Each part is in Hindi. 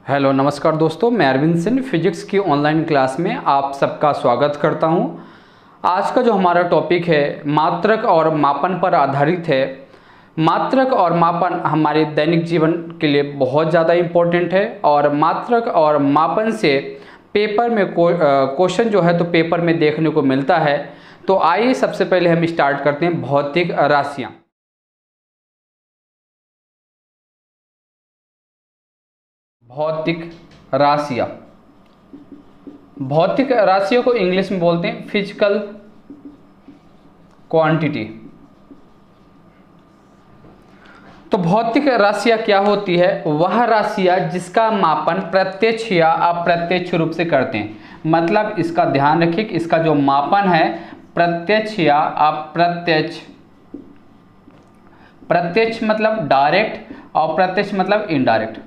हेलो नमस्कार दोस्तों, मैं अरविंद सिंह फिजिक्स की ऑनलाइन क्लास में आप सबका स्वागत करता हूं। आज का जो हमारा टॉपिक है मात्रक और मापन पर आधारित है। मात्रक और मापन हमारे दैनिक जीवन के लिए बहुत ज़्यादा इम्पोर्टेंट है और मात्रक और मापन से पेपर में क्वेश्चन जो है तो पेपर में देखने को मिलता है। तो आइए सबसे पहले हम स्टार्ट करते हैं भौतिक राशियाँ। भौतिक राशियाँ, भौतिक राशियों को इंग्लिश में बोलते हैं फिजिकल क्वांटिटी। तो भौतिक राशियाँ क्या होती है? वह राशियाँ जिसका मापन प्रत्यक्ष या अप्रत्यक्ष रूप से करते हैं। मतलब इसका ध्यान रखिए कि इसका जो मापन है प्रत्यक्ष या अप्रत्यक्ष। प्रत्यक्ष मतलब डायरेक्ट और अप्रत्यक्ष मतलब इनडायरेक्ट।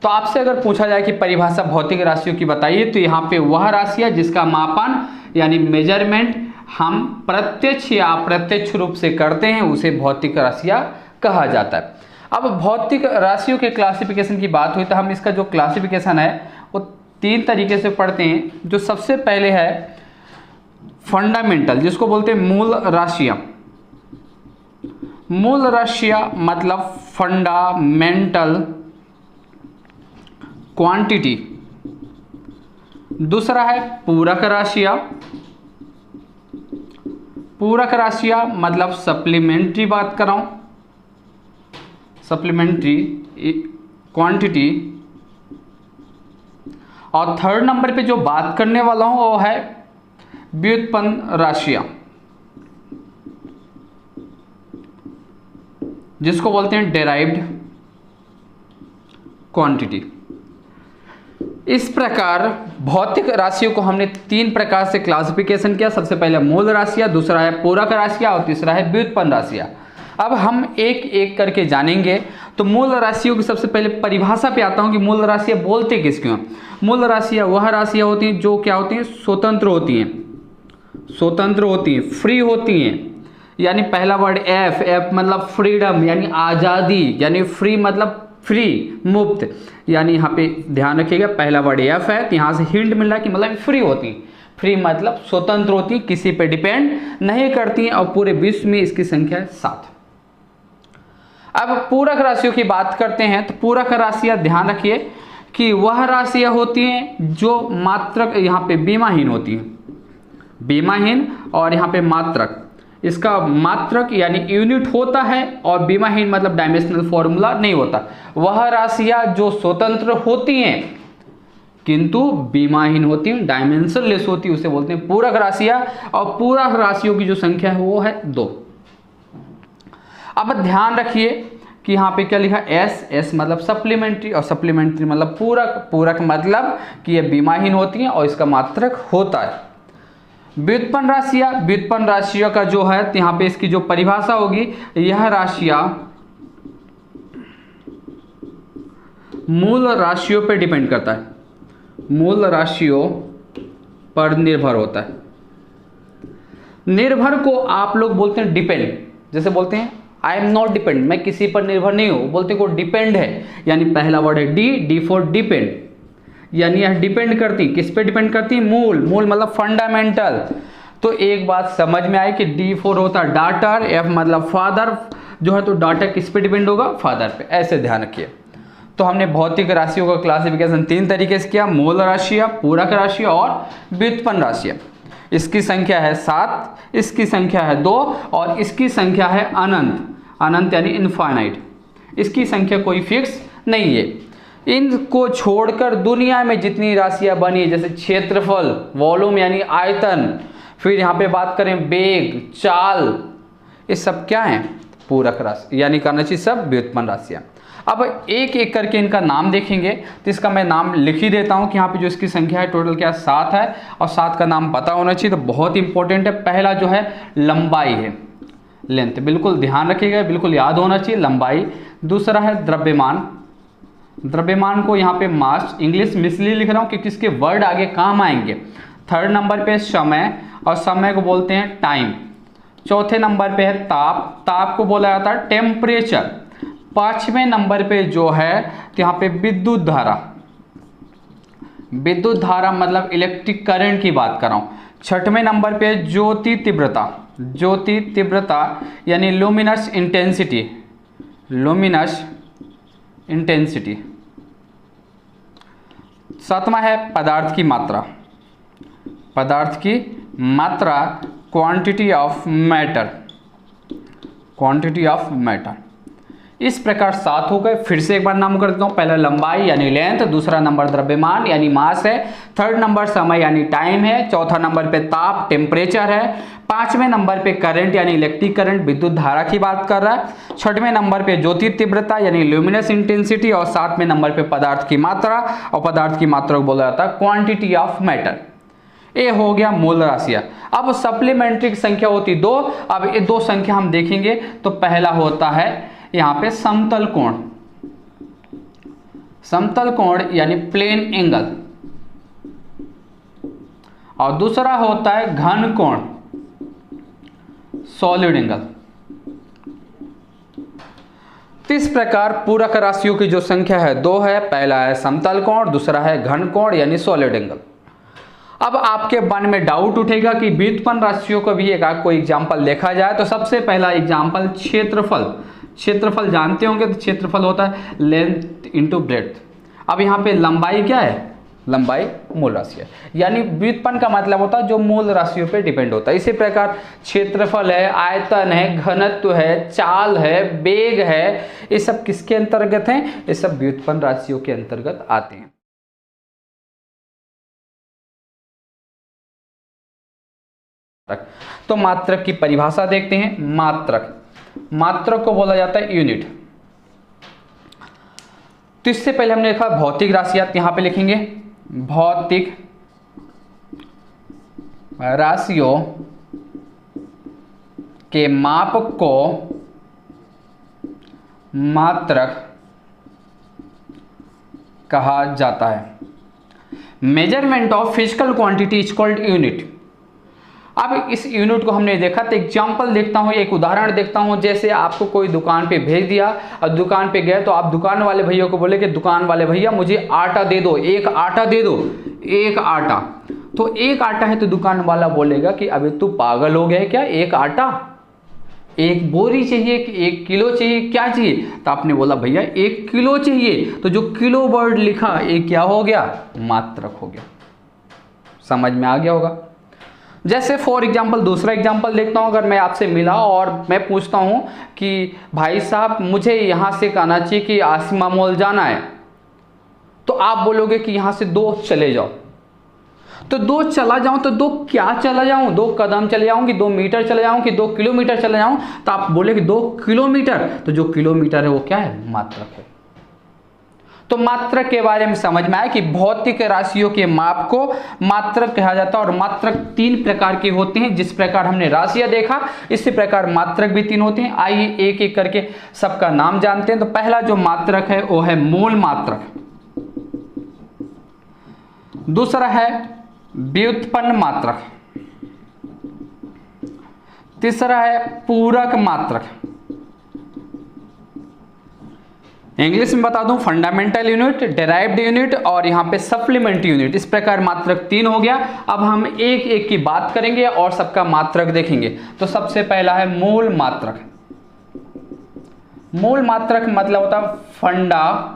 तो आपसे अगर पूछा जाए कि परिभाषा भौतिक राशियों की बताइए, तो यहाँ पे वह राशियाँ जिसका मापन यानी मेजरमेंट हम प्रत्यक्ष या अप्रत्यक्ष रूप से करते हैं उसे भौतिक राशियाँ कहा जाता है। अब भौतिक राशियों के क्लासिफिकेशन की बात हुई तो हम इसका जो क्लासिफिकेशन है वो 3 तरीके से पढ़ते हैं। जो सबसे पहले है फंडामेंटल, जिसको बोलते हैं मूल राशियाँ। मूल राशियाँ मतलब फंडामेंटल क्वांटिटी। दूसरा है पूरक राशियाँ। पूरक राशियाँ मतलब सप्लीमेंट्री बात कर रहा हूँ, सप्लीमेंट्री क्वांटिटी। और थर्ड नंबर पे जो बात करने वाला हूँ वो है व्युत्पन्न राशियाँ, जिसको बोलते हैं डेराइव्ड क्वांटिटी। इस प्रकार भौतिक राशियों को हमने 3 प्रकार से क्लासिफिकेशन किया। सबसे पहले मूल राशियाँ, दूसरा है पूरक राशियाँ और तीसरा है व्युत्पन्न राशियाँ। अब हम एक एक करके जानेंगे। तो मूल राशियों की सबसे पहले परिभाषा पे आता हूँ कि मूल राशियाँ बोलते किसको हैं। मूल राशियाँ वह राशियाँ होती हैं जो क्या होती हैं, स्वतंत्र होती हैं, स्वतंत्र होती हैं, फ्री होती हैं। यानी पहला वर्ड एफ, एफ मतलब फ्रीडम यानी आज़ादी, यानी फ्री मतलब फ्री मुक्त। यानी यहाँ पे ध्यान रखिएगा पहला वर्ड एफ है तो यहाँ से हिंट मिल रहा है कि मतलब फ्री होती हैं। फ्री मतलब स्वतंत्र होती, किसी पे डिपेंड नहीं करती हैं और पूरे विश्व में इसकी संख्या है 7। अब पूरक राशियों की बात करते हैं। तो पूरक राशियाँ ध्यान रखिए कि वह राशियाँ होती हैं जो मात्रक, यहाँ पे बीमाहीन होती हैं, बीमाहीन और यहाँ पे मात्रक। इसका मात्रक यानी यूनिट होता है और बीमाहीन मतलब डायमेंशनल फॉर्मूला नहीं होता। वह राशियाँ जो स्वतंत्र होती हैं किंतु बीमाहीन होती हैं, डायमेंशन लेस होती है, उसे बोलते हैं पूरक राशियाँ। और पूरक राशियों की जो संख्या है वो है 2। अब ध्यान रखिए कि यहाँ पे क्या लिखा, एस, एस मतलब सप्लीमेंट्री और सप्लीमेंट्री मतलब पूरक। पूरक मतलब कि ये बीमाहीन होती हैं और इसका मात्रक होता है। व्युत्पन्न राशियाँ, व्युत्पन्न राशियों का जो है तो यहाँ पे इसकी जो परिभाषा होगी, यह राशियाँ मूल राशियों पर डिपेंड करता है, मूल राशियों पर निर्भर होता है। निर्भर को आप लोग बोलते हैं डिपेंड। जैसे बोलते हैं आई एम नॉट डिपेंड, मैं किसी पर निर्भर नहीं हूँ, बोलते को डिपेंड है। यानी पहला वर्ड है डी, डी फॉर डिपेंड, यानी यह डिपेंड करती, किस पे डिपेंड करती? मूल। मूल मतलब फंडामेंटल। तो एक बात समझ में आई कि डी फॉर होता है डॉटर, एफ मतलब फादर जो है तो डॉटर किस पे डिपेंड होगा? फादर पे। ऐसे ध्यान रखिए। तो हमने भौतिक राशियों का क्लासिफिकेशन 3 तरीके से किया, मूल राशियाँ, पूरक राशियाँ और व्युत्पन्न राशियाँ। इसकी संख्या है 7, इसकी संख्या है 2 और इसकी संख्या है अनंत। अनंत यानी इनफाइनाइट। इसकी संख्या कोई फिक्स नहीं है। इनको छोड़कर दुनिया में जितनी राशियाँ बनी है, जैसे क्षेत्रफल, वॉल्यूम यानी आयतन, फिर यहाँ पे बात करें वेग, चाल, ये सब क्या हैं? पूरक राशि, यानी करना चाहिए सब व्युत्पन्न राशियाँ। अब एक एक करके इनका नाम देखेंगे। तो इसका मैं नाम लिख ही देता हूँ कि यहाँ पे जो इसकी संख्या है टोटल क्या 7 है और 7 का नाम पता होना चाहिए, तो बहुत इंपॉर्टेंट है। पहला जो है लंबाई है, लेंथ, बिल्कुल ध्यान रखिएगा, बिल्कुल याद होना चाहिए लंबाई। दूसरा है द्रव्यमान, द्रव्यमान को यहाँ पे मास, इंग्लिश में इसलिए लिख रहा हूँ क्योंकि इसके वर्ड आगे काम आएंगे। थर्ड नंबर पे समय, और समय को बोलते हैं टाइम। चौथे नंबर पे है ताप, ताप को बोला जाता है टेम्परेचर। 5वें नंबर पे जो है तो यहाँ पे विद्युत धारा, विद्युत धारा मतलब इलेक्ट्रिक करंट की बात कर रहा हूँ। 6वें नंबर पे ज्योति तीव्रता, ज्योति तीव्रता यानी लुमिनस इंटेंसिटी, लुमिनस इंटेंसिटी। 7वां है पदार्थ की मात्रा, पदार्थ की मात्रा quantity of matter, quantity of matter. इस प्रकार 7 हो गए। फिर से एक बार नाम कर देता हूँ। पहला लंबाई यानी लेंथ, दूसरा नंबर द्रव्यमान यानी मास है, 3rd नंबर समय यानी टाइम है, 4था नंबर पे ताप टेम्परेचर है, 5वें नंबर पे करंट यानी इलेक्ट्रिक करंट विद्युत धारा की बात कर रहा है, 6वें नंबर पे ज्योति तीव्रता यानी ल्यूमिनस इंटेंसिटी और 7वें नंबर पे पदार्थ की मात्रा, और पदार्थ की मात्रा को बोला जाता है क्वांटिटी ऑफ मैटर। ये हो गया मूल राशियां। अब सप्लीमेंट्री संख्या होती 2। अब ये 2 संख्या हम देखेंगे तो पहला होता है यहाँ पे समतल कोण, समतल कोण यानी प्लेन एंगल, और दूसरा होता है घन कोण, सॉलिड एंगल। इस प्रकार पूरक राशियों की जो संख्या है 2 है। पहला है समतल कोण, दूसरा है घन कोण यानी सॉलिड एंगल। अब आपके मन में डाउट उठेगा कि व्युत्पन्न राशियों का भी एक कोई एग्जाम्पल देखा जाए तो सबसे पहला एग्जाम्पल क्षेत्रफल। क्षेत्रफल जानते होंगे तो क्षेत्रफल होता है लेंथ इंटू ब्रेड्थ। अब यहाँ पे लंबाई क्या है, लंबाई मूल राशि है, यानी व्युत्पन्न का मतलब होता है जो मूल राशियों पे डिपेंड होता है। इसी प्रकार क्षेत्रफल है, आयतन है, घनत्व है, चाल है, वेग है, ये सब किसके अंतर्गत हैं, ये सब व्युत्पन्न राशियों के अंतर्गत आते हैं। तो मात्रक की परिभाषा देखते हैं। मात्रक, मात्रक को बोला जाता है यूनिट। तो इससे पहले हमने लिखा भौतिक राशियां, यहां पे लिखेंगे भौतिक राशियों के माप को मात्रक कहा जाता है। Measurement of physical quantity is called unit. अब इस यूनिट को हमने देखा तो एग्जाम्पल देखता हूँ, एक उदाहरण देखता हूँ। जैसे आपको कोई दुकान पे भेज दिया और दुकान पे गए तो आप दुकान वाले भैया को बोले कि दुकान वाले भैया मुझे आटा दे दो, एक आटा दे दो, एक आटा। तो एक आटा है तो दुकान वाला बोलेगा कि अबे तू पागल हो गया है क्या, एक आटा, एक बोरी चाहिए कि 1 किलो चाहिए, क्या चाहिए? तो आपने बोला भैया 1 किलो चाहिए, तो जो किलो वर्ड लिखा ये क्या हो गया, मात्रक हो गया। समझ में आ गया होगा। जैसे फॉर एग्जाम्पल दूसरा एग्जाम्पल देखता हूँ। अगर मैं आपसे मिला और मैं पूछता हूँ कि भाई साहब मुझे यहाँ से कराची की आसिमा मॉल जाना है, तो आप बोलोगे कि यहाँ से 2 चले जाओ। तो 2 चला जाऊँ तो 2 क्या चला जाऊँ, 2 कदम चले जाऊँ कि 2 मीटर चले जाऊँ कि 2 किलोमीटर चले जाऊँ? तो आप बोले कि 2 किलोमीटर, तो जो किलोमीटर है वो क्या है, मात्रक है। तो मात्रक के बारे में समझ में आया कि भौतिक राशियों के माप को मात्रक कहा जाता है। और मात्रक 3 प्रकार के होते हैं। जिस प्रकार हमने राशियां देखा इसी प्रकार मात्रक भी 3 होते हैं। आइए एक एक करके सबका नाम जानते हैं। तो पहला जो मात्रक है वो है मूल मात्रक, दूसरा है व्युत्पन्न मात्रक, तीसरा है पूरक मात्रक, इंग्लिश में बता दूं फंडामेंटल यूनिट, डेराइव्ड यूनिट और यहां पे सप्लीमेंट्री यूनिट। इस प्रकार मात्रक 3 हो गया। अब हम एक एक की बात करेंगे और सबका मात्रक देखेंगे। तो सबसे पहला है मूल मात्रक। मूल मात्रक मतलब होता है फंडामेंटल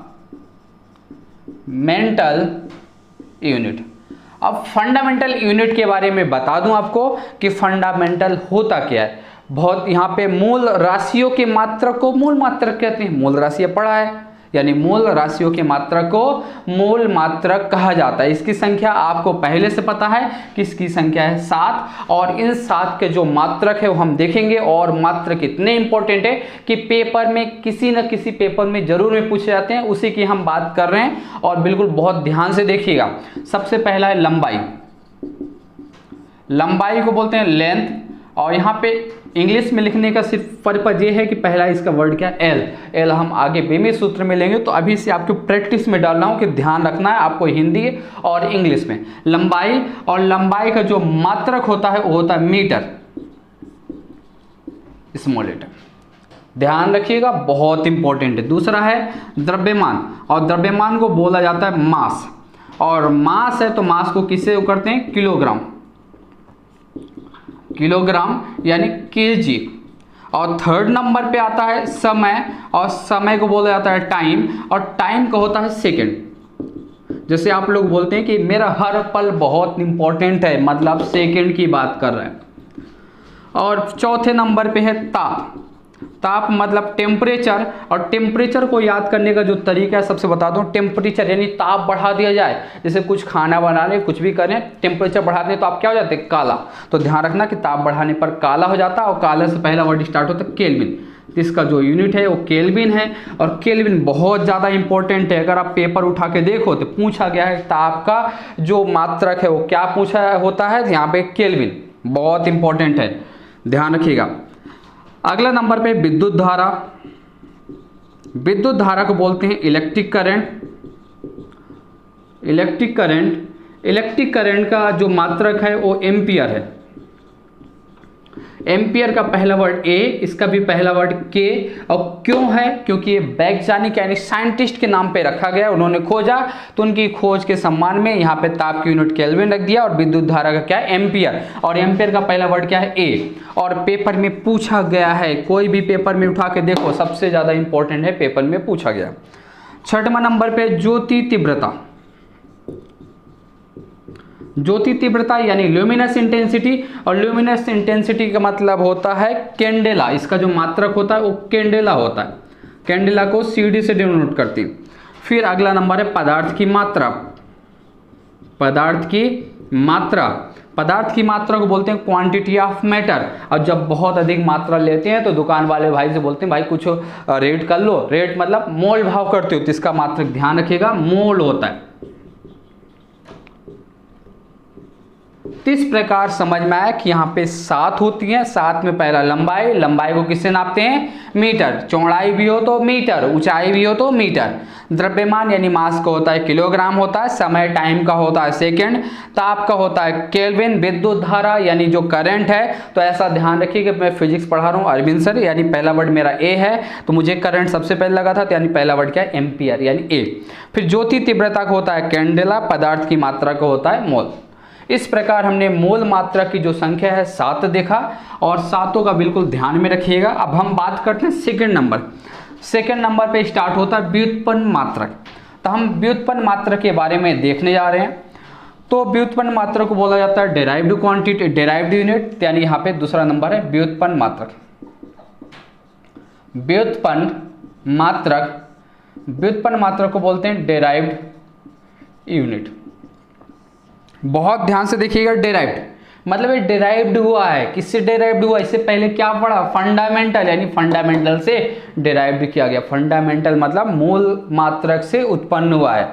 यूनिट। अब फंडामेंटल यूनिट के बारे में बता दूं आपको कि फंडामेंटल होता क्या है। बहुत यहाँ पे मूल राशियों के मात्रक को मूल मात्रक कहते हैं। मूल राशियां पढ़ा है, यानी मूल राशियों के मात्रक को मूल मात्रक कहा जाता है। इसकी संख्या आपको पहले से पता है कि इसकी संख्या है 7 और इन 7 के जो मात्रक है वो हम देखेंगे। और मात्रक इतने इंपॉर्टेंट है कि पेपर में किसी न किसी पेपर में जरूर में पूछे जाते हैं, उसी की हम बात कर रहे हैं और बिल्कुल बहुत ध्यान से देखिएगा। सबसे पहला है लंबाई। लंबाई को बोलते हैं लेंथ। और यहाँ पे इंग्लिश में लिखने का सिर्फ पर्पज ये है कि पहला इसका वर्ड क्या है, एल। एल हम आगे बेमी सूत्र में लेंगे, तो अभी से आपको प्रैक्टिस में डालना हो कि ध्यान रखना है आपको हिंदी और इंग्लिश में। लंबाई, और लंबाई का जो मात्रक होता है वो होता है मीटर, स्मॉल लेटर ध्यान रखिएगा, बहुत इंपॉर्टेंट है। दूसरा है द्रव्यमान, और द्रव्यमान को बोला जाता है मास, और मास है तो मास को किससे करते हैं, किलोग्राम, किलोग्राम यानी केजी। और थर्ड नंबर पे आता है समय, और समय को बोला जाता है टाइम, और टाइम का होता है सेकंड। जैसे आप लोग बोलते हैं कि मेरा हर पल बहुत इंपॉर्टेंट है, मतलब सेकंड की बात कर रहे हैं। और चौथे नंबर पे है ताप, ताप मतलब टेम्परेचर, और टेम्परेचर को याद करने का जो तरीका है सबसे बता दूं, टेम्परेचर यानी ताप बढ़ा दिया जाए, जैसे कुछ खाना बना रहे, कुछ भी करें, टेम्परेचर बढ़ा दें तो आप क्या हो जाते हैं, काला। तो ध्यान रखना कि ताप बढ़ाने पर काला हो जाता है, और काला से पहला वर्ड स्टार्ट होता है केल्विन। इसका जो यूनिट है वो केल्विन है, और केल्विन बहुत ज़्यादा इंपॉर्टेंट है। अगर आप पेपर उठा के देखो तो पूछा गया है ताप का जो मात्रक है वो क्या पूछा होता है, यहाँ पे केल्विन, बहुत इंपॉर्टेंट है, ध्यान रखिएगा। अगला नंबर पे विद्युत धारा, विद्युत धारा को बोलते हैं electric current. Electric current, electric current का जो मात्रक है वो एम्पियर है। एम्पियर का पहला वर्ड ए, इसका भी पहला वर्ड के, और क्यों है, क्योंकि ये वैज्ञानिक यानी साइंटिस्ट के नाम पे रखा गया, उन्होंने खोजा तो उनकी खोज के सम्मान में यहाँ पे ताप की यूनिट केल्विन रख दिया, और विद्युत धारा का क्या है, एम्पियर, और एम्पियर का पहला वर्ड क्या है, ए। और पेपर में पूछा गया है, कोई भी पेपर में उठा के देखो, सबसे ज्यादा इंपॉर्टेंट है, पेपर में पूछा गया। छठवां नंबर पे ज्योति तीव्रता, ज्योति तीव्रता यानी ल्यूमिनस इंटेंसिटी, और ल्यूमिनस इंटेंसिटी का मतलब होता है कैंडेला, इसका जो मात्रक होता है वो कैंडेला होता है, कैंडेला को CD से डिनोट करती है। फिर अगला नंबर है पदार्थ की मात्रा, पदार्थ की मात्रा, पदार्थ की मात्रा को बोलते हैं क्वांटिटी ऑफ मैटर। और जब बहुत अधिक मात्रा लेते हैं तो दुकान वाले भाई से बोलते हैं भाई कुछ रेट कर लो, रेट मतलब मोल भाव करते हो, तो इसका मात्रक ध्यान रखिएगा मोल होता है। इस प्रकार समझ में आया कि यहाँ पे 7 होती हैं। 7 में पहला लंबाई, लंबाई को किससे नापते हैं, मीटर, चौड़ाई भी हो तो मीटर, ऊंचाई भी हो तो मीटर। द्रव्यमान यानी मास का होता है किलोग्राम होता है, समय टाइम का होता है सेकंड, ताप का होता है केल्विन, विद्युत धारा यानी जो करंट है, तो ऐसा ध्यान रखिए कि मैं फिजिक्स पढ़ा रहा हूँ अरविंद सर, यानी पहला वर्ड मेरा ए है तो मुझे करंट सबसे पहले लगा था, तो यानी पहला वर्ड क्या है, एम्पियर यानी ए। फिर ज्योति तीव्रता का होता है कैंडेला, पदार्थ की मात्रा का होता है मोल। इस प्रकार हमने मोल मात्रा की जो संख्या है 7 देखा, और 7 का बिल्कुल ध्यान में रखिएगा। अब हम बात करते हैं सेकंड नंबर। सेकंड नंबर पे स्टार्ट होता है व्युत्पन्न मात्रक। तो हम व्युत्पन्न मात्रक के बारे में देखने जा रहे हैं। तो व्युत्पन्न मात्रक को बोला जाता है डेराइव्ड क्वांटिटी, डेराइव्ड यूनिट, यानी यहाँ पे दूसरा नंबर है व्युत्पन्न मात्रक। व्युत्पन्न मात्रक, व्युत्पन्न मात्रक को बोलते हैं डेराइव्ड यूनिट। बहुत ध्यान से देखिएगा, डेराइव्ड मतलब ये डेराइव्ड हुआ है, किससे डेराइव्ड हुआ, इससे पहले क्या पढ़ा, फंडामेंटल, यानी फंडामेंटल से डेराइव्ड किया गया। फंडामेंटल मतलब मूल मात्रक से उत्पन्न हुआ है,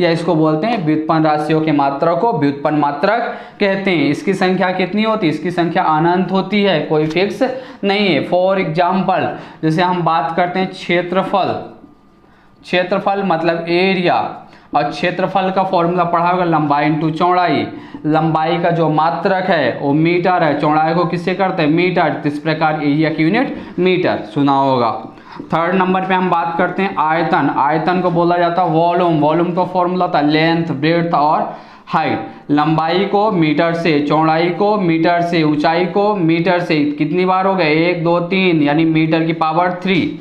या इसको बोलते हैं व्युत्पन्न राशियों के मात्रक को व्युत्पन्न मात्रक कहते हैं। इसकी संख्या कितनी होती है, इसकी संख्या अनंत होती है, कोई फिक्स नहीं है। फॉर एग्जाम्पल जैसे हम बात करते हैं क्षेत्रफल, क्षेत्रफल मतलब एरिया, और क्षेत्रफल का फॉर्मूला पढ़ा होगा लंबाई इंटू चौड़ाई। लंबाई का जो मात्रक है वो मीटर है, चौड़ाई को किससे करते हैं, मीटर। इस प्रकार एरिया की यूनिट मीटर सुना होगा। थर्ड नंबर पे हम बात करते हैं आयतन। आयतन को बोला जाता है वॉल्यूम। वॉल्यूम का फॉर्मूला होता है लेंथ, ब्रेड्थ और हाइट। लंबाई को मीटर से, चौड़ाई को मीटर से, ऊंचाई को मीटर से। कितनी बार हो गए, 1 2 3, यानी मीटर की पावर 3।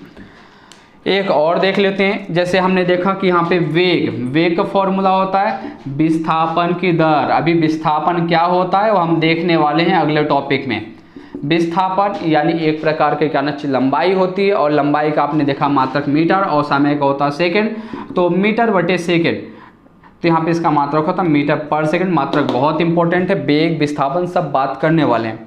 एक और देख लेते हैं, जैसे हमने देखा कि यहाँ पे वेग, वेग का फॉर्मूला होता है विस्थापन की दर। अभी विस्थापन क्या होता है वो हम देखने वाले हैं अगले टॉपिक में। विस्थापन यानी एक प्रकार के क्या लंबाई होती है, और लंबाई का आपने देखा मात्रक मीटर, और समय का होता है सेकंड, तो मीटर बटे सेकंड, तो यहाँ पे इसका मात्रक होता है मीटर पर सेकंड। मात्रक बहुत इंपॉर्टेंट है, वेग विस्थापन सब बात करने वाले हैं।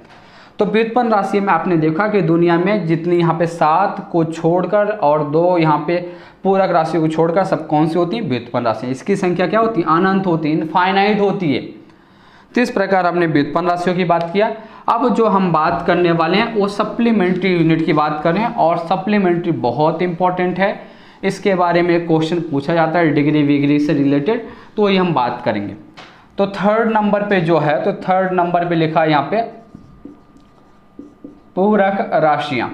तो व्युत्पन्न राशि में आपने देखा कि दुनिया में जितनी यहाँ पे 7 को छोड़कर और 2 यहाँ पे पूरक राशि को छोड़कर सब कौन सी होती है, व्युत्पन्न राशि। इसकी संख्या क्या होती है, अनंत होती है, इनफाइनाइट होती है। तो इस प्रकार हमने व्युत्पन्न राशियों की बात किया। अब जो हम बात करने वाले हैं वो सप्लीमेंट्री यूनिट की बात कर रहे हैं, और सप्लीमेंट्री बहुत इंपॉर्टेंट है। इसके बारे में क्वेश्चन पूछा जाता है डिग्री विग्री से रिलेटेड, तो ये हम बात करेंगे। तो थर्ड नंबर पे जो है, तो थर्ड नंबर पे लिखा है यहाँ पे पूरक राशियां।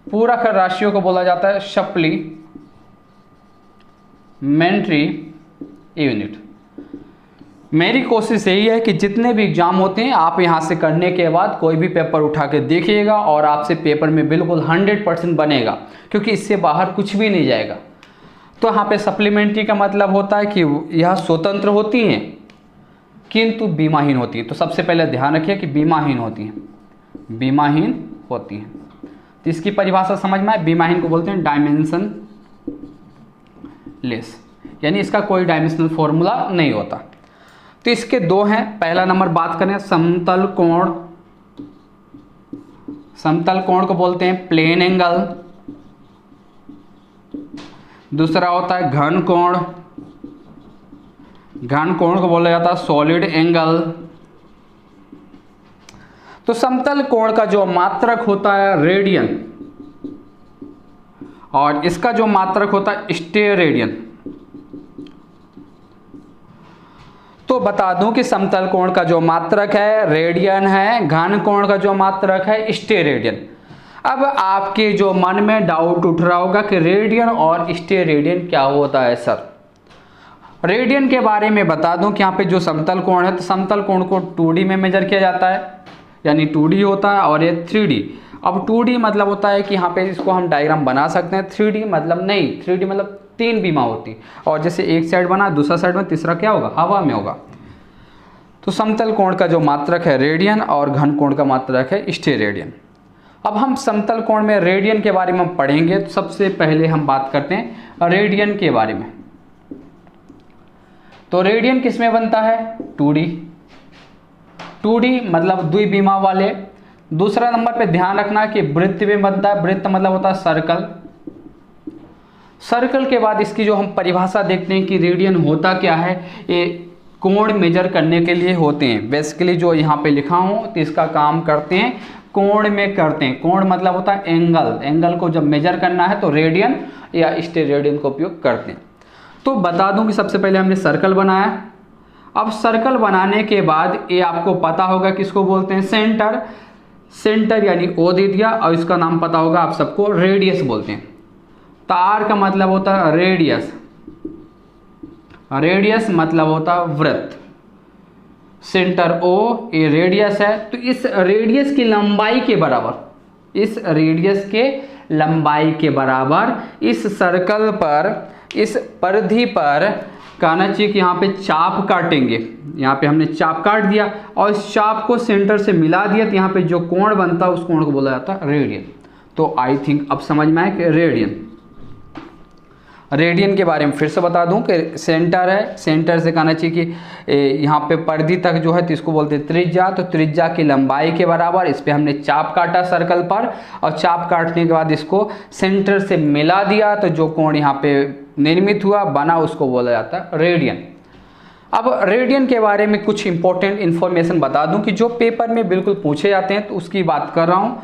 पूरक राशियों को बोला जाता है सप्लीमेंट्री यूनिट। मेरी कोशिश यही है कि जितने भी एग्जाम होते हैं आप यहाँ से करने के बाद कोई भी पेपर उठा के देखिएगा और आपसे पेपर में बिल्कुल 100% बनेगा, क्योंकि इससे बाहर कुछ भी नहीं जाएगा। तो यहाँ पे सप्लीमेंट्री का मतलब होता है कि यह स्वतंत्र होती हैं किंतु बीमाहीन होती है। तो सबसे पहले ध्यान रखिए कि बीमाहीन होती हैं, बीमाहीन होती हैं। तो इसकी परिभाषा समझ में आए, बीमाहीन को बोलते हैं डायमेंशन लेस, यानी इसका कोई डायमेंशनल फॉर्मूला नहीं होता। तो इसके दो हैं। पहला नंबर बात करें समतल कोण, समतल कोण को बोलते हैं प्लेन एंगल। दूसरा होता है घन कोण, घन कोण को बोला जाता है सॉलिड एंगल। तो समतल कोण का जो मात्रक होता है रेडियन और इसका जो मात्रक होता है स्टेरेडियन। तो बता दूं कि समतल कोण का जो मात्रक है रेडियन है, घन कोण का जो मात्रक है स्टेरेडियन। अब आपके जो मन में डाउट उठ रहा होगा कि रेडियन और स्टेरेडियन क्या होता है सर। रेडियन के बारे में बता दूं कि यहाँ पे जो समतल कोण है, तो समतल कोण को 2D में मेजर किया जाता है, यानी 2D होता है, और ये 3D। अब 2D मतलब होता है कि यहाँ पे इसको हम डायग्राम बना सकते हैं, 3D मतलब नहीं, 3D मतलब 3 बीमा होती, और जैसे एक साइड बना दूसरा साइड में, तीसरा क्या होगा, हवा में होगा। तो समतल कोण का जो मात्रक है रेडियन और घन कोण का मात्रक है स्टेरेडियन। अब हम समतल कोण में रेडियन के बारे में पढ़ेंगे। तो सबसे पहले हम बात करते हैं रेडियन के बारे में। तो रेडियन किस में बनता है, 2D, 2D मतलब द्विबीमा वाले। दूसरा नंबर पे ध्यान रखना कि वृत्त में बनता है, वृत्त मतलब होता है सर्कल। सर्कल के बाद इसकी जो हम परिभाषा देखते हैं कि रेडियन होता क्या है, ये कोण मेजर करने के लिए होते हैं। बेसिकली जो यहाँ पे लिखा हूँ तो इसका काम करते हैं, कोण में करते हैं। कोण मतलब होता है एंगल, एंगल को जब मेजर करना है तो रेडियन या स्टेरेडियन का उपयोग करते हैं। तो बता दूं कि सबसे पहले हमने सर्कल बनाया। अब सर्कल बनाने के बाद ये आपको पता होगा किसको बोलते हैं, सेंटर। सेंटर यानी ओ दे दिया, और इसका नाम पता होगा आप सबको, रेडियस बोलते हैं। तार का मतलब होता है रेडियस, रेडियस मतलब होता है वृत्त। सेंटर ओ, ये रेडियस है। तो इस रेडियस की लंबाई के बराबर, इस रेडियस के लंबाई के बराबर इस सर्कल पर, इस परिधि पर कहना चाहिए कि यहाँ पे चाप काटेंगे। यहाँ पे हमने चाप काट दिया और इस चाप को सेंटर से मिला दिया, तो यहाँ पे जो कोण बनता है उस कोण को बोला जाता है रेडियन। तो आई थिंक अब समझ में आए कि रेडियन, रेडियन के बारे में फिर से बता दूं कि सेंटर है, सेंटर से कहना चाहिए कि यहाँ पे परिधि तक जो है तो इसको बोलते हैं त्रिज्या। तो त्रिज्या की लंबाई के बराबर इस पे हमने चाप काटा सर्कल पर, और चाप काटने के बाद इसको सेंटर से मिला दिया, तो जो कोण यहाँ पे निर्मित हुआ, बना, उसको बोला जाता है रेडियन। अब रेडियन के बारे में कुछ इंपॉर्टेंट इन्फॉर्मेशन बता दूं कि जो पेपर में बिल्कुल पूछे जाते हैं, तो उसकी बात कर रहा हूँ।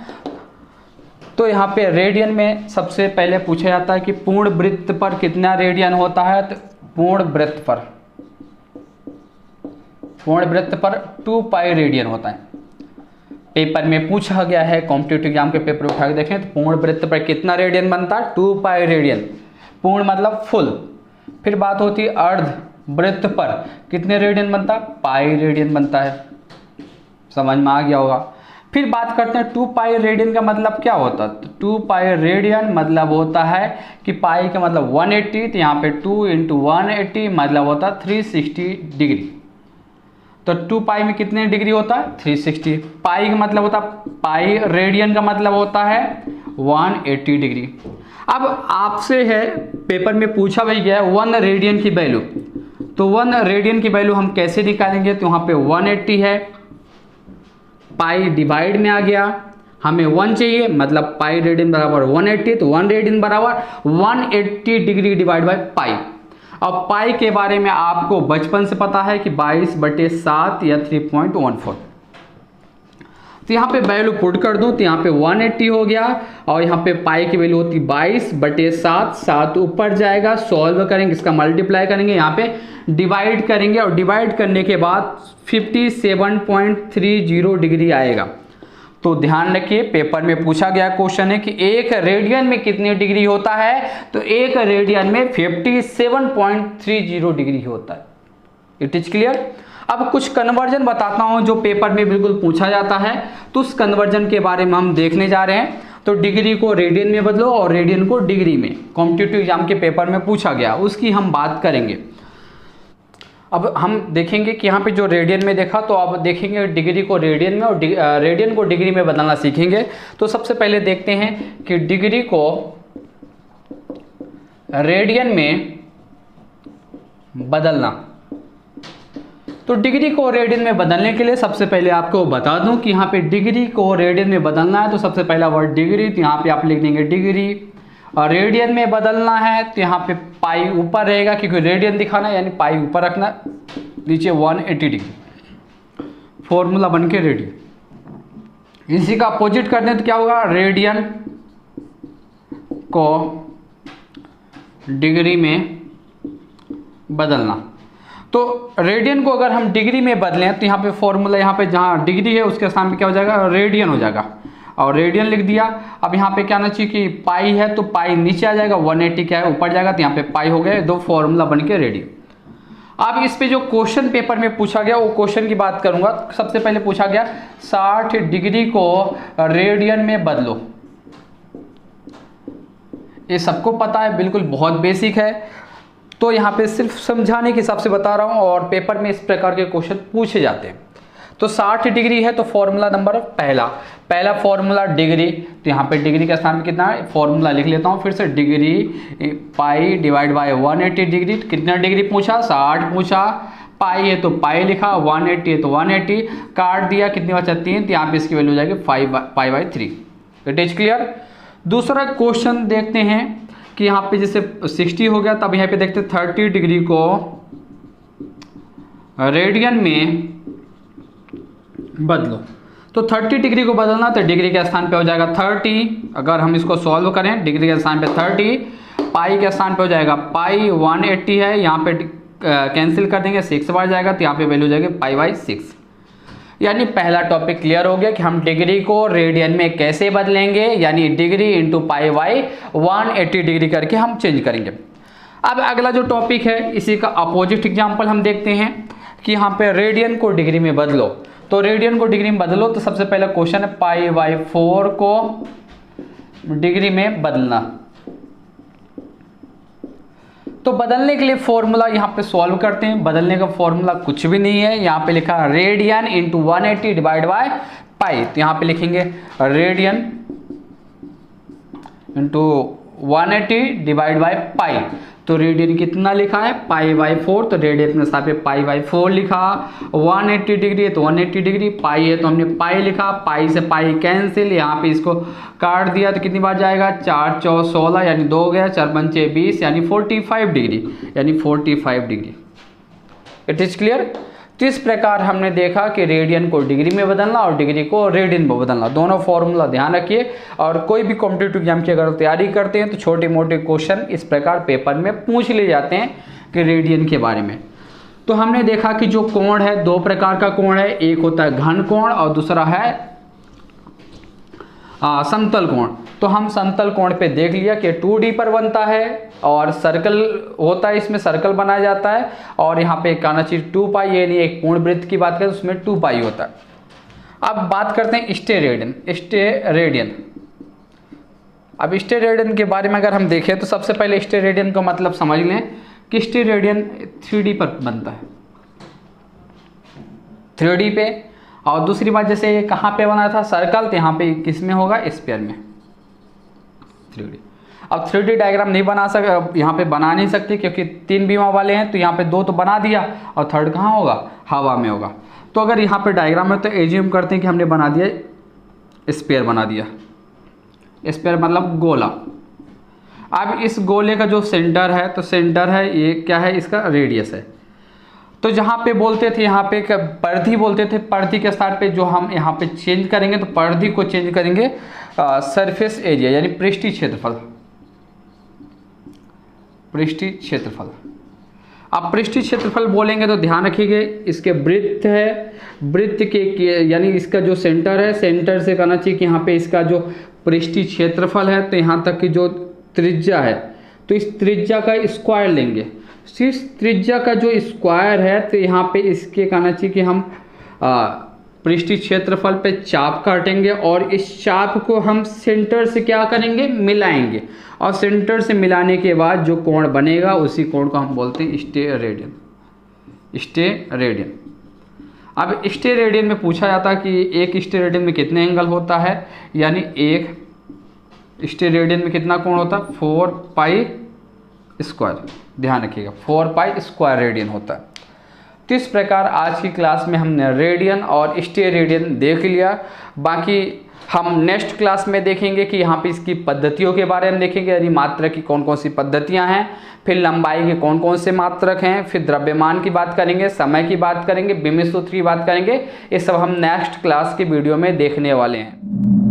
तो यहाँ पे रेडियन में सबसे पहले पूछा जाता है कि पूर्ण वृत्त पर कितना रेडियन होता है। तो पूर्ण वृत्त पर, पूर्ण वृत्त पर 2 पाई रेडियन होता है। पेपर में पूछा गया है, कॉम्पिटिटिव एग्जाम के पेपर उठा के देखें तो पूर्ण वृत्त पर कितना रेडियन बनता है, 2 पाई रेडियन। पूर्ण मतलब फुल। फिर बात होती है अर्ध वृत्त पर कितने रेडियन बनता है, पाई रेडियन बनता है। समझ में आ गया होगा। फिर बात करते हैं 2 पाई रेडियन का मतलब क्या होता है। तो 2 पाई रेडियन मतलब होता है कि पाई का मतलब 180, तो यहाँ पे 2 × 180 मतलब होता है 360 डिग्री। तो 2 पाई में कितने डिग्री होता है, 360। पाई का मतलब होता है, पाई रेडियन का मतलब होता है 180 डिग्री। अब आपसे है, पेपर में पूछा भी गया है 1 रेडियन की वैल्यू। तो 1 रेडियन की वैल्यू हम कैसे निकालेंगे। तो यहाँ पे 180 है, पाई डिवाइड में आ गया, हमें 1 चाहिए, मतलब पाई रेडियन बराबर 180। तो 1 रेडियन बराबर 180 डिग्री डिवाइड बाय पाई। अब पाई के बारे में आपको बचपन से पता है कि 22/7 या 3.14। तो यहाँ पे वैल्यू पुट कर दूं तो यहाँ पे 180 हो गया, और यहाँ पे पाई की वैल्यू होती 22/7। 7 ऊपर जाएगा, सॉल्व करेंगे, इसका मल्टीप्लाई करेंगे, यहाँ पे डिवाइड करेंगे, और डिवाइड करने के बाद 57.30 डिग्री आएगा। तो ध्यान रखिए, पेपर में पूछा गया क्वेश्चन है कि 1 रेडियन में कितनी डिग्री होता है, तो 1 रेडियन में 57.30 डिग्री होता है। It is clear. अब कुछ कन्वर्जन बताता हूं जो पेपर में बिल्कुल पूछा जाता है, तो उस कन्वर्जन के बारे में हम देखने जा रहे हैं। तो डिग्री को रेडियन में बदलो और रेडियन को डिग्री में, कॉम्पिटिटिव एग्जाम के पेपर में पूछा गया, उसकी हम बात करेंगे। अब हम देखेंगे कि यहाँ पे जो रेडियन में देखा, तो अब देखेंगे डिग्री को रेडियन में और रेडियन को डिग्री में बदलना सीखेंगे। तो सबसे पहले देखते हैं कि डिग्री को रेडियन में बदलना। तो डिग्री को रेडियन में बदलने के लिए सबसे पहले आपको बता दूं कि यहाँ पे डिग्री को रेडियन में बदलना है, तो सबसे पहला वर्ड डिग्री, तो यहाँ पे आप लिख देंगे डिग्री। और रेडियन में बदलना है तो यहाँ पे पाई ऊपर रहेगा, क्योंकि रेडियन दिखाना है, यानी पाई ऊपर रखना, नीचे 180 डिग्री, फॉर्मूला बन के रेडी। इसी का अपोजिट कर दें तो क्या होगा, रेडियन को डिग्री में बदलना। तो रेडियन को अगर हम डिग्री में बदलें तो यहाँ पे फॉर्मूला, यहाँ पे जहाँ डिग्री है उसके सामने क्या हो जाएगा, रेडियन हो जाएगा, और रेडियन लिख दिया। अब यहाँ पे क्या आना चाहिए कि पाई है, तो पाई नीचे आ जाएगा, 180 क्या है ऊपर जाएगा, तो यहाँ पे पाई हो गया, दो फॉर्मूला बन के रेडी। अब इस पे जो क्वेश्चन पेपर में पूछा गया वो क्वेश्चन की बात करूंगा। सबसे पहले पूछा गया 60 डिग्री को रेडियन में बदलो। ये सबको पता है, बिल्कुल बहुत बेसिक है, तो यहाँ पे सिर्फ समझाने के हिसाब से बता रहा हूँ, और पेपर में इस प्रकार के क्वेश्चन पूछे जाते हैं। तो 60 डिग्री है, तो फॉर्मूला नंबर पहला फॉर्मूला डिग्री, तो यहाँ पे डिग्री का स्थान कितना है, फॉर्मूला लिख लेता हूँ फिर से, degree pi divide by 180 degree. कितना डिग्री पूछा, 60 पूछा, पाई है तो पाई लिखा, 180 है तो 180, काट दिया, कितनी बचा 3, तो यहाँ पे इसकी वैल्यू हो जाएगी pi by 3। It is clear. दूसरा क्वेश्चन देखते हैं कि यहाँ पे जैसे 60 हो गया, तब यहाँ पे देखते 30 डिग्री को रेडियन में बदलो। तो 30 डिग्री को बदलना, तो डिग्री के स्थान पे हो जाएगा 30। अगर हम इसको सॉल्व करें, डिग्री के स्थान पे 30, पाई के स्थान पे हो जाएगा पाई, 180 है, यहाँ पे कैंसिल कर देंगे, 6 बार जाएगा, तो यहाँ पे वैल्यू हो जाएगी पाई बाई 6। यानी पहला टॉपिक क्लियर हो गया कि हम डिग्री को रेडियन में कैसे बदलेंगे, यानी degree into pi by 180 degree करके हम चेंज करेंगे। अब अगला जो टॉपिक है, इसी का अपोजिट एग्जांपल हम देखते हैं कि यहाँ पे रेडियन को डिग्री में बदलो। तो रेडियन को डिग्री में बदलो, तो सबसे पहला क्वेश्चन है पाई बाई 4 को डिग्री में बदलना। तो बदलने के लिए फॉर्मूला यहाँ पे सॉल्व करते हैं। बदलने का फॉर्मूला कुछ भी नहीं है, यहाँ पे लिखा radian into 180 divide by pi. तो यहाँ पे लिखेंगे radian into 180 divide by pi. तो रेडियन कितना लिखा है, पाई बाई 4, तो रेडियन के साथ पे पाई बाई 4 लिखा। 180 डिग्री है तो 180 डिग्री, पाई है तो हमने पाई लिखा, पाई से पाई कैंसिल, यहाँ पे इसको काट दिया तो कितनी बार जाएगा, 4 4 16, यानी 2 गया, 4 5 20, यानी 45 डिग्री, यानी 45 डिग्री। It is clear. तो इस प्रकार हमने देखा कि रेडियन को डिग्री में बदलना और डिग्री को रेडियन में बदलना, दोनों फॉर्मूला ध्यान रखिए। और कोई भी कॉम्पिटिटिव एग्जाम की अगर तैयारी करते हैं तो छोटे मोटे क्वेश्चन इस प्रकार पेपर में पूछ लिए जाते हैं कि रेडियन के बारे में। तो हमने देखा कि जो कोण है, 2 प्रकार का कोण है, एक होता है घन कोण और दूसरा है समतल कोण। तो हम समतल कोण पे देख लिया कि 2D पर बनता है और सर्कल होता है, इसमें सर्कल बनाया जाता है, और यहाँ पे एक आना चाहिए 2 पाई, यानी एक पूर्ण वृत्त की बात करें उसमें 2 पाई होता है। अब बात करते हैं स्टेरेडियन। अब स्टेरेडियन के बारे में अगर हम देखें तो सबसे पहले स्टेरेडियन का मतलब समझ लें कि स्टेरेडियन 3D पर बनता है, 3D पे। और दूसरी बात, जैसे ये कहाँ पे बना था सर्कल, तो यहाँ पे किस में होगा, स्फीयर में, 3D। अब 3D डायग्राम नहीं बना यहाँ पे बना नहीं सकते क्योंकि 3 बीमा वाले हैं, तो यहाँ पे 2 तो बना दिया और थर्ड कहाँ होगा, हवा में होगा। तो अगर यहाँ पे डायग्राम है तो एज्यूम करते हैं कि हमने बना दिया स्फीयर, बना दिया स्फीयर मतलब गोला। अब इस गोले का जो सेंटर है, तो सेंटर है ये क्या है, इसका रेडियस है। तो जहाँ पे बोलते थे, यहाँ पे परिधि बोलते थे, परिधि के स्थान पे जो हम यहाँ पे चेंज करेंगे, तो परिधि को चेंज करेंगे सरफेस एरिया, यानी पृष्ठीय क्षेत्रफल, पृष्ठीय क्षेत्रफल। अब पृष्ठीय क्षेत्रफल बोलेंगे तो ध्यान रखिएगा, इसके वृत्त है, वृत्त के यानी इसका जो सेंटर है, सेंटर से कहना चाहिए कि यहाँ पे इसका जो पृष्ठीय क्षेत्रफल है तो यहाँ तक की जो त्रिज्या है तो इस त्रिज्या का स्क्वायर लेंगे। इस त्रिज्या का जो स्क्वायर है तो यहाँ पे इसके कहना चाहिए कि हम पृष्ठीय क्षेत्रफल पे चाप काटेंगे और इस चाप को हम सेंटर से क्या करेंगे, मिलाएंगे, और सेंटर से मिलाने के बाद जो कोण बनेगा उसी कोण को हम बोलते हैं स्टेरेडियन। स्टेरेडियन। अब स्टेरेडियन में पूछा जाता है कि एक स्टेरेडियन में कितने एंगल होता है, यानी एक स्टेरेडियन में कितना कोण होता है, 4 पाई स्क्वायर। ध्यान रखिएगा 4 पाई स्क्वायर रेडियन होता है। तो इस प्रकार आज की क्लास में हमने रेडियन और स्टेरेडियन देख लिया। बाकी हम नेक्स्ट क्लास में देखेंगे कि यहाँ पे इसकी पद्धतियों के बारे में देखेंगे, यानी मात्रक की कौन कौन सी पद्धतियाँ हैं, फिर लंबाई के कौन कौन से मात्रक हैं, फिर द्रव्यमान की बात करेंगे, समय की बात करेंगे, बीमित सूत्र की बात करेंगे। ये सब हम नेक्स्ट क्लास की वीडियो में देखने वाले हैं।